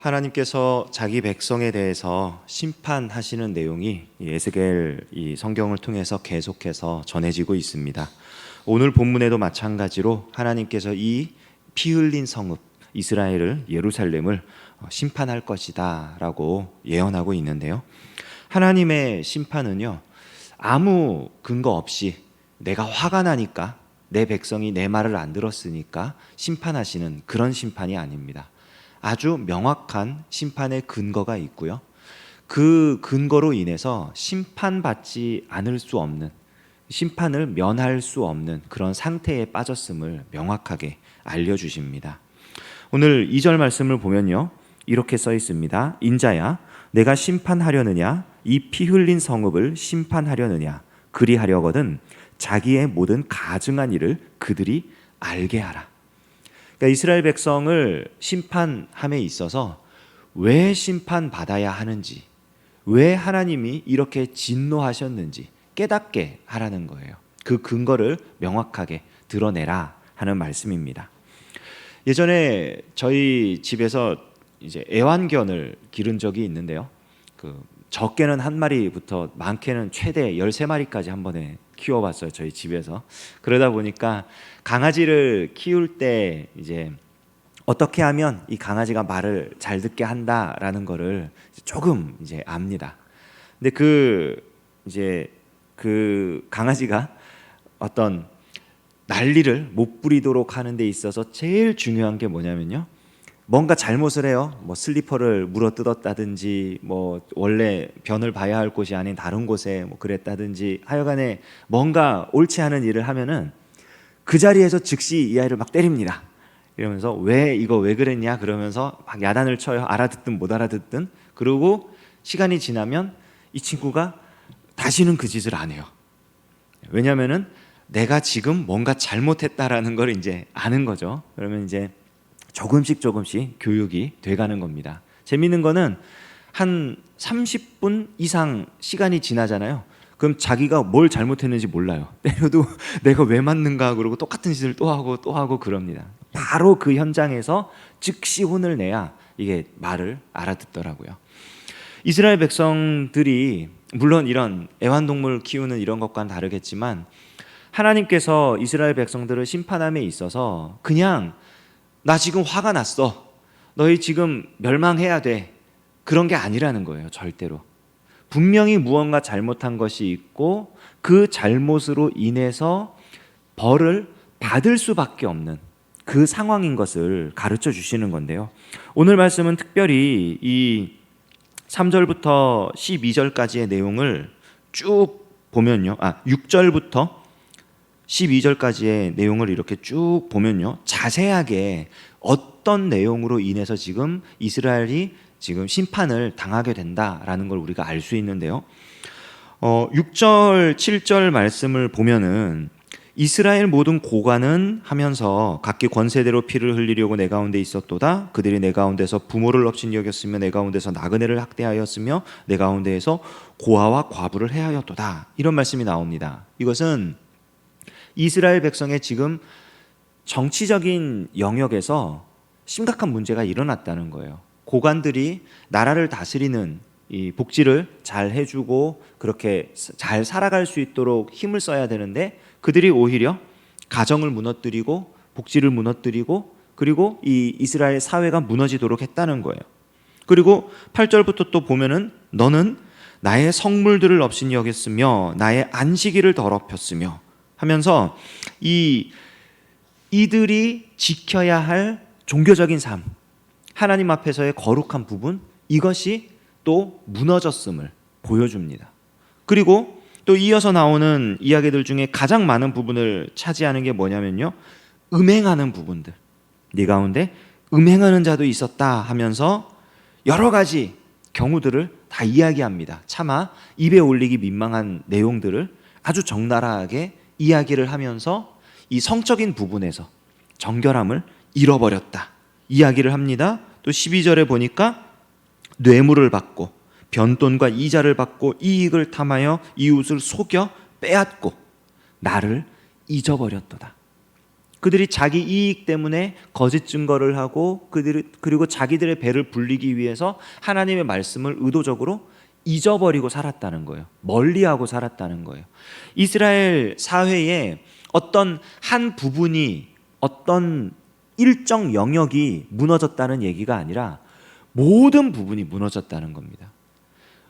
하나님께서 자기 백성에 대해서 심판하시는 내용이 에스겔 이 성경을 통해서 계속해서 전해지고 있습니다. 오늘 본문에도 마찬가지로 하나님께서 이 피 흘린 성읍 이스라엘을, 예루살렘을 심판할 것이다 라고 예언하고 있는데요, 하나님의 심판은요, 아무 근거 없이 내가 화가 나니까, 내 백성이 내 말을 안 들었으니까 심판하시는 그런 심판이 아닙니다. 아주 명확한 심판의 근거가 있고요, 그 근거로 인해서 심판받지 않을 수 없는, 심판을 면할 수 없는 그런 상태에 빠졌음을 명확하게 알려주십니다. 오늘 2절 말씀을 보면요, 이렇게 써 있습니다. 인자야, 내가 심판하려느냐? 이 피 흘린 성읍을 심판하려느냐? 그리하려거든 자기의 모든 가증한 일을 그들이 알게 하라. 그러니까 이스라엘 백성을 심판함에 있어서 왜 심판받아야 하는지, 왜 하나님이 이렇게 진노하셨는지 깨닫게 하라는 거예요. 그 근거를 명확하게 드러내라 하는 말씀입니다. 예전에 저희 집에서 이제 애완견을 기른 적이 있는데요, 적게는 한 마리부터 많게는 최대 13마리까지 한 번에 키워봤어요, 저희 집에서. 그러다 보니까 강아지를 키울 때 이제 어떻게 하면 이 강아지가 말을 잘 듣게 한다라는 거를 조금 이제 압니다. 근데 그 강아지가 어떤 난리를 못 부리도록 하는 데 있어서 제일 중요한 게 뭐냐면요, 뭔가 잘못을 해요. 뭐 슬리퍼를 물어뜯었다든지, 뭐 원래 변을 봐야 할 곳이 아닌 다른 곳에 뭐 그랬다든지, 하여간에 뭔가 옳지 않은 일을 하면은 그 자리에서 즉시 이 아이를 막 때립니다. 이러면서 왜 그랬냐 그러면서 막 야단을 쳐요. 알아듣든 못 알아듣든. 그리고 시간이 지나면 이 친구가 다시는 그 짓을 안 해요. 왜냐면은 내가 지금 뭔가 잘못했다라는 걸 이제 아는 거죠. 그러면 이제 조금씩 교육이 돼가는 겁니다. 재미있는 거는 한 30분 이상 시간이 지나잖아요. 그럼 자기가 뭘 잘못했는지 몰라요. 때려도 내가 왜 맞는가 그러고 똑같은 짓을 또 하고 그럽니다. 바로 그 현장에서 즉시 혼을 내야 이게 말을 알아듣더라고요. 이스라엘 백성들이 물론 이런 애완동물 키우는 이런 것과는 다르겠지만, 하나님께서 이스라엘 백성들을 심판함에 있어서 그냥 나 지금 화가 났어, 너희 지금 멸망해야 돼, 그런 게 아니라는 거예요. 절대로. 분명히 무언가 잘못한 것이 있고 그 잘못으로 인해서 벌을 받을 수밖에 없는 그 상황인 것을 가르쳐 주시는 건데요, 오늘 말씀은 특별히 이 3절부터 12절까지의 내용을 쭉 보면요, 6절부터 12절까지의 내용을 이렇게 쭉 보면요, 자세하게 어떤 내용으로 인해서 지금 이스라엘이 지금 심판을 당하게 된다라는 걸 우리가 알 수 있는데요, 6절, 7절 말씀을 보면은 이스라엘 모든 고관은 하면서 각기 권세대로 피를 흘리려고 내 가운데 있었도다. 그들이 내 가운데서 부모를 없인 여겼으며 내 가운데서 나그네를 학대하였으며 내 가운데에서 고아와 과부를 해하였도다. 이런 말씀이 나옵니다. 이것은 이스라엘 백성의 지금 정치적인 영역에서 심각한 문제가 일어났다는 거예요. 고관들이 나라를 다스리는 이 복지를 잘 해주고 그렇게 잘 살아갈 수 있도록 힘을 써야 되는데, 그들이 오히려 가정을 무너뜨리고 복지를 무너뜨리고 그리고 이 이스라엘 사회가 무너지도록 했다는 거예요. 그리고 8절부터 또 보면은 너는 나의 성물들을 없인 여겼으며 나의 안식일을 더럽혔으며 하면서 이들이 지켜야 할 종교적인 삶, 하나님 앞에서의 거룩한 부분, 이것이 또 무너졌음을 보여줍니다. 그리고 또 이어서 나오는 이야기들 중에 가장 많은 부분을 차지하는 게 뭐냐면요, 음행하는 부분들, 네 가운데 음행하는 자도 있었다 하면서 여러 가지 경우들을 다 이야기합니다. 차마 입에 올리기 민망한 내용들을 아주 적나라하게 이야기를 하면서 이 성적인 부분에서 정결함을 잃어버렸다 이야기를 합니다. 또 12절에 보니까 뇌물을 받고 변돈과 이자를 받고 이익을 탐하여 이웃을 속여 빼앗고 나를 잊어버렸도다. 그들이 자기 이익 때문에 거짓 증거를 하고 그리고 자기들의 배를 불리기 위해서 하나님의 말씀을 의도적으로 잊어버리고 살았다는 거예요. 멀리하고 살았다는 거예요. 이스라엘 사회에 어떤 한 부분이, 어떤 일정 영역이 무너졌다는 얘기가 아니라 모든 부분이 무너졌다는 겁니다.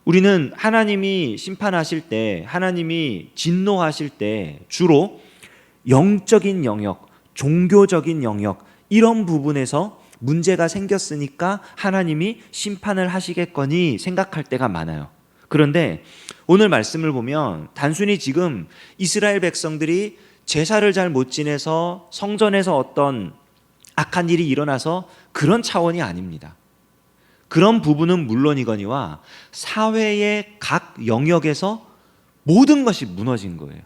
우리는 하나님이 심판하실 때, 하나님이 진노하실 때 주로 영적인 영역, 종교적인 영역, 이런 부분에서 문제가 생겼으니까 하나님이 심판을 하시겠거니 생각할 때가 많아요. 그런데 오늘 말씀을 보면 단순히 지금 이스라엘 백성들이 제사를 잘 못 지내서 성전에서 어떤 악한 일이 일어나서 그런 차원이 아닙니다. 그런 부분은 물론이거니와 사회의 각 영역에서 모든 것이 무너진 거예요.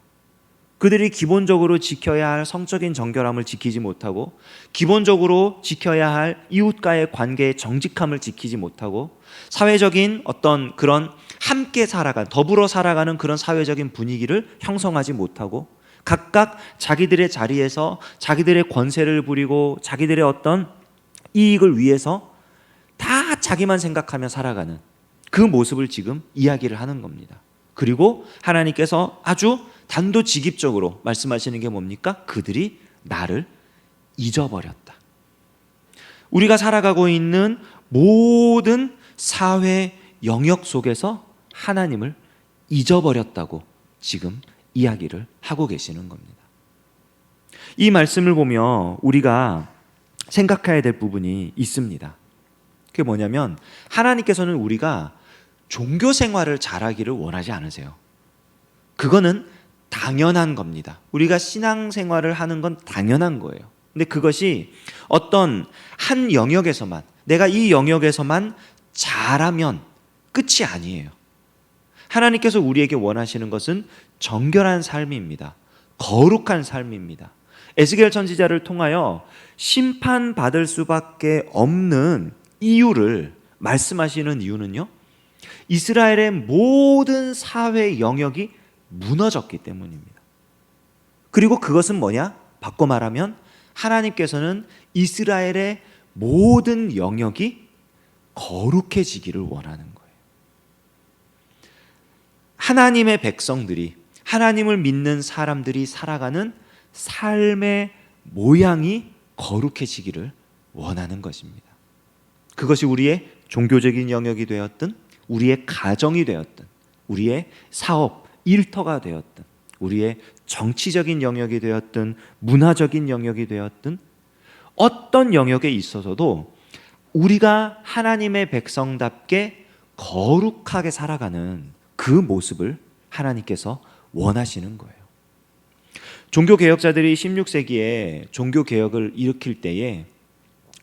그들이 기본적으로 지켜야 할 성적인 정결함을 지키지 못하고, 기본적으로 지켜야 할 이웃과의 관계의 정직함을 지키지 못하고, 사회적인 어떤 그런 함께 살아가는, 더불어 살아가는 그런 사회적인 분위기를 형성하지 못하고, 각각 자기들의 자리에서 자기들의 권세를 부리고 자기들의 어떤 이익을 위해서 다 자기만 생각하며 살아가는 그 모습을 지금 이야기를 하는 겁니다. 그리고 하나님께서 아주 단도직입적으로 말씀하시는 게 뭡니까? 그들이 나를 잊어버렸다. 우리가 살아가고 있는 모든 사회 영역 속에서 하나님을 잊어버렸다고 지금 이야기를 하고 계시는 겁니다. 이 말씀을 보며 우리가 생각해야 될 부분이 있습니다. 그게 뭐냐면 하나님께서는 우리가 종교 생활을 잘하기를 원하지 않으세요. 그거는 당연한 겁니다. 우리가 신앙 생활을 하는 건 당연한 거예요. 근데 그것이 어떤 한 영역에서만, 내가 이 영역에서만 잘하면 끝이 아니에요. 하나님께서 우리에게 원하시는 것은 정결한 삶입니다. 거룩한 삶입니다. 에스겔 선지자를 통하여 심판받을 수밖에 없는 이유를 말씀하시는 이유는요, 이스라엘의 모든 사회 영역이 무너졌기 때문입니다. 그리고 그것은 뭐냐? 바꿔 말하면 하나님께서는 이스라엘의 모든 영역이 거룩해지기를 원하는 거예요. 하나님의 백성들이, 하나님을 믿는 사람들이 살아가는 삶의 모양이 거룩해지기를 원하는 것입니다. 그것이 우리의 종교적인 영역이 되었든, 우리의 가정이 되었든, 우리의 사업, 일터가 되었든, 우리의 정치적인 영역이 되었든, 문화적인 영역이 되었든, 어떤 영역에 있어서도 우리가 하나님의 백성답게 거룩하게 살아가는 그 모습을 하나님께서 원하시는 거예요. 종교개혁자들이 16세기에 종교개혁을 일으킬 때에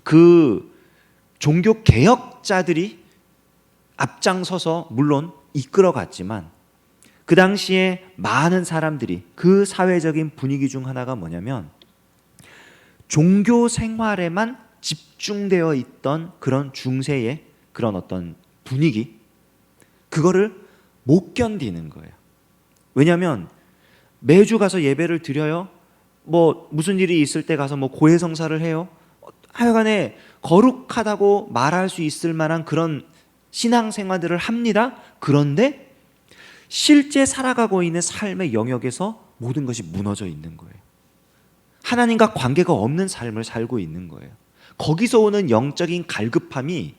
그 종교개혁자들이 앞장서서 물론 이끌어갔지만 그 당시에 많은 사람들이, 그 사회적인 분위기 중 하나가 뭐냐면 종교 생활에만 집중되어 있던 그런 중세의 그런 어떤 분위기, 그거를 못 견디는 거예요. 왜냐하면 매주 가서 예배를 드려요. 뭐 무슨 일이 있을 때 가서 뭐 고해성사를 해요. 하여간에 거룩하다고 말할 수 있을 만한 그런 신앙생활들을 합니다. 그런데 실제 살아가고 있는 삶의 영역에서 모든 것이 무너져 있는 거예요. 하나님과 관계가 없는 삶을 살고 있는 거예요. 거기서 오는 영적인 갈급함이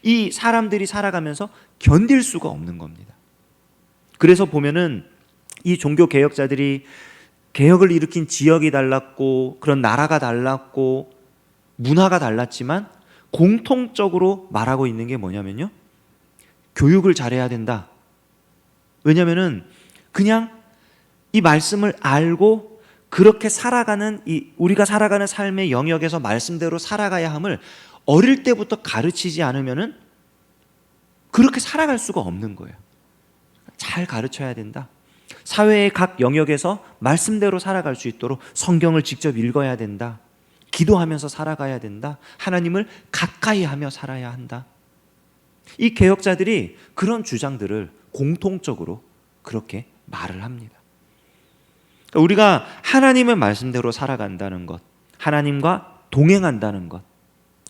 이 사람들이 살아가면서 견딜 수가 없는 겁니다. 그래서 보면은 이 종교 개혁자들이 개혁을 일으킨 지역이 달랐고, 그런 나라가 달랐고, 문화가 달랐지만 공통적으로 말하고 있는 게 뭐냐면요, 교육을 잘해야 된다. 왜냐면은 그냥 이 말씀을 알고 그렇게 살아가는, 이 우리가 살아가는 삶의 영역에서 말씀대로 살아가야 함을 어릴 때부터 가르치지 않으면은 그렇게 살아갈 수가 없는 거예요. 잘 가르쳐야 된다. 사회의 각 영역에서 말씀대로 살아갈 수 있도록 성경을 직접 읽어야 된다. 기도하면서 살아가야 된다. 하나님을 가까이 하며 살아야 한다. 이 개혁자들이 그런 주장들을 공통적으로 그렇게 말을 합니다. 우리가 하나님의 말씀대로 살아간다는 것, 하나님과 동행한다는 것,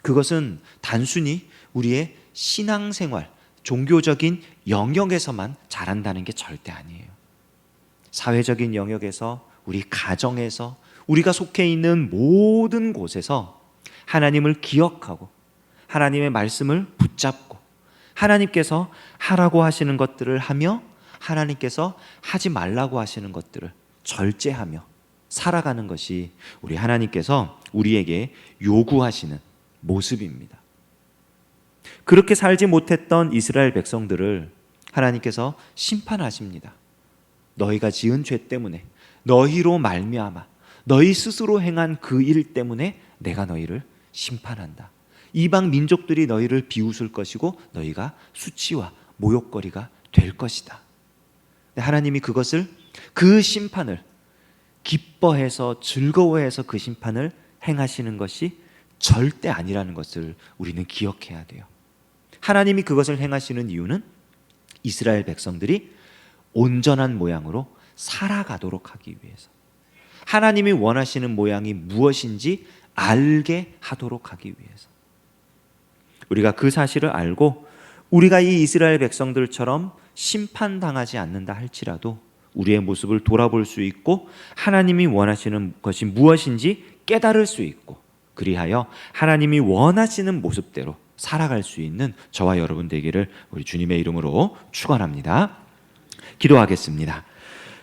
그것은 단순히 우리의 신앙생활, 종교적인 영역에서만 잘한다는 게 절대 아니에요. 사회적인 영역에서, 우리 가정에서, 우리가 속해 있는 모든 곳에서 하나님을 기억하고 하나님의 말씀을 붙잡고 하나님께서 하라고 하시는 것들을 하며 하나님께서 하지 말라고 하시는 것들을 절제하며 살아가는 것이 우리 하나님께서 우리에게 요구하시는 모습입니다. 그렇게 살지 못했던 이스라엘 백성들을 하나님께서 심판하십니다. 너희가 지은 죄 때문에, 너희로 말미암아 너희 스스로 행한 그 일 때문에 내가 너희를 심판한다. 이방 민족들이 너희를 비웃을 것이고 너희가 수치와 모욕거리가 될 것이다. 하나님이 그것을, 그 심판을 기뻐해서 즐거워해서 그 심판을 행하시는 것이 절대 아니라는 것을 우리는 기억해야 돼요. 하나님이 그것을 행하시는 이유는 이스라엘 백성들이 온전한 모양으로 살아가도록 하기 위해서, 하나님이 원하시는 모양이 무엇인지 알게 하도록 하기 위해서. 우리가 그 사실을 알고 우리가 이 이스라엘 백성들처럼 심판당하지 않는다 할지라도 우리의 모습을 돌아볼 수 있고 하나님이 원하시는 것이 무엇인지 깨달을 수 있고, 그리하여 하나님이 원하시는 모습대로 살아갈 수 있는 저와 여러분 되기를 우리 주님의 이름으로 축원합니다. 기도하겠습니다.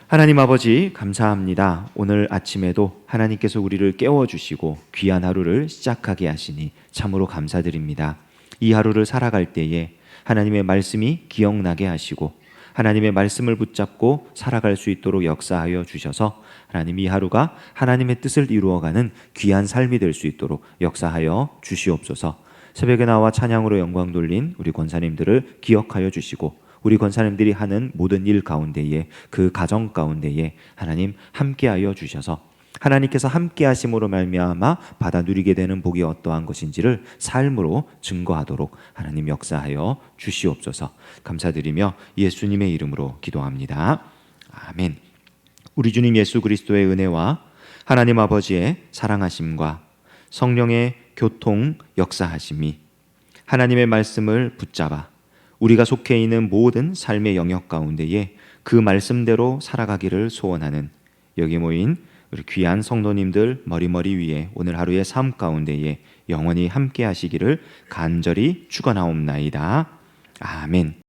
하나님 아버지, 감사합니다. 오늘 아침에도 하나님께서 우리를 깨워주시고 귀한 하루를 시작하게 하시니 참으로 감사드립니다. 이 하루를 살아갈 때에 하나님의 말씀이 기억나게 하시고 하나님의 말씀을 붙잡고 살아갈 수 있도록 역사하여 주셔서 하나님, 이 하루가 하나님의 뜻을 이루어가는 귀한 삶이 될 수 있도록 역사하여 주시옵소서. 새벽에 나와 찬양으로 영광 돌린 우리 권사님들을 기억하여 주시고 우리 권사님들이 하는 모든 일 가운데에, 그 가정 가운데에 하나님 함께하여 주셔서 하나님께서 함께하심으로 말미암아 받아 누리게 되는 복이 어떠한 것인지를 삶으로 증거하도록 하나님 역사하여 주시옵소서. 감사드리며 예수님의 이름으로 기도합니다. 아멘. 우리 주님 예수 그리스도의 은혜와 하나님 아버지의 사랑하심과 성령의 교통 역사하심이 하나님의 말씀을 붙잡아 우리가 속해 있는 모든 삶의 영역 가운데에 그 말씀대로 살아가기를 소원하는 여기 모인 우리 귀한 성도님들 머리머리 위에 오늘 하루의 삶 가운데에 영원히 함께 하시기를 간절히 축원하옵나이다. 아멘.